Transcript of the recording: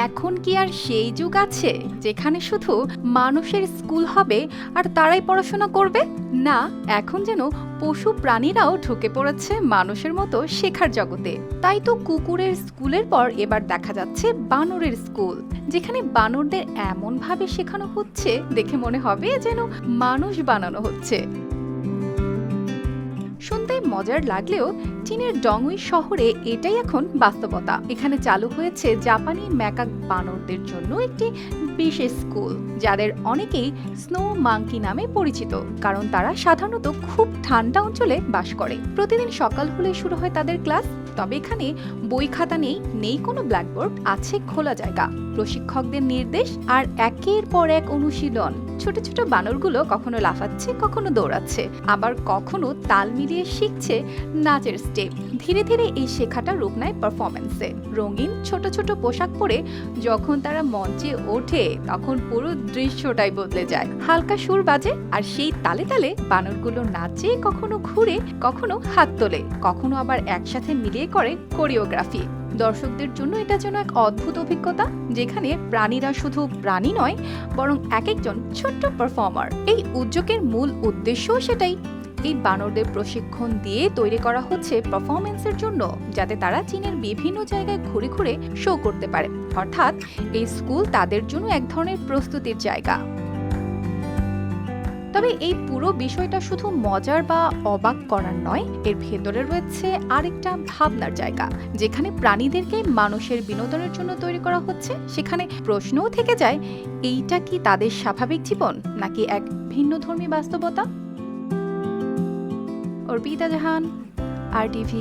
এখন কি আর সেই যুগ আছে যেখানে শুধু মানুষের স্কুল হবে আর তারাই পড়াশোনা করবে? না, এখন যেন পশু প্রাণীরাও ঢুকে পড়েছে মানুষের মতো শেখার জগতে। তাই তো কুকুরের স্কুলের পর এবার দেখা যাচ্ছে বানরের স্কুল, যেখানে বানরদের এমন ভাবে শেখানো হচ্ছে দেখে মনে হবে যেন মানুষ বানানো হচ্ছে। শুনতে মজার লাগলেও চীনের ডংউই শহরে এটাই এখন বাস্তবতা। এখানে চালু হয়েছে জাপানি ম্যাকাক বানরদের জন্য একটি বিশেষ স্কুল, যাদের অনেকেই স্নো মাঙ্কি নামে পরিচিত, কারণ তারা সাধারণত খুব ঠান্ডা অঞ্চলে বাস করে। প্রতিদিন সকাল হলে শুরু হয় তাদের ক্লাস। তবে এখানে বই খাতা নেই, নেই কোনো ব্ল্যাকবোর্ড, আছে খোলা জায়গা, প্রশিক্ষকদের নির্দেশ আর একের পর এক অনুশীলন। ছোট ছোট বানরগুলো কখনো লাফাচ্ছে, কখনো দৌড়াচ্ছে, আবার কখনো তাল মিলিয়ে শিখছে নাচের স্টেপ। ধীরে ধীরে এই শেখাটা রূপ নেয় পারফরমেন্সে। রঙিন ছোট ছোট পোশাক পরে যখন তারা মঞ্চে ওঠে তখন পুরো দৃশ্যটাই বদলে যায়। হালকা সুর বাজে আর সেই তালে তালে বানরগুলো নাচে, কখনো ঘুরে, কখনো হাত তোলে, কখনো আবার একসাথে মিলিয়ে করে কোরিওগ্রাফি। দর্শকদের জন্য এটা যেন এক অদ্ভুত অভিজ্ঞতা, যেখানে প্রাণীরা শুধু প্রাণী নয়, বরং এক একজন ছোট্ট পারফর্মার। এই উদ্যোগের মূল উদ্দেশ্যও সেটাই। এই বানরদের প্রশিক্ষণ দিয়ে তৈরি করা হচ্ছে পারফরমেন্সের জন্য, যাতে তারা চীনের বিভিন্ন জায়গায় ঘুরে ঘুরে শো করতে পারে। অর্থাৎ এই স্কুল তাদের জন্য এক ধরনের প্রস্তুতির জায়গা। তবে এই পুরো বিষয়টা শুধু মজার বা অবাক করার নয়, এর ভেতরে রয়েছে আরেকটা ভাবনার জায়গা, যেখানে প্রাণীদেরকে মানুষের বিনোদনের জন্য তৈরি করা হচ্ছে। সেখানে প্রশ্নও থেকে যায়, এইটা কি তাদের স্বাভাবিক জীবন নাকি এক ভিন্নধর্মী বাস্তবতা? অর্পিতা জাহান, RTV।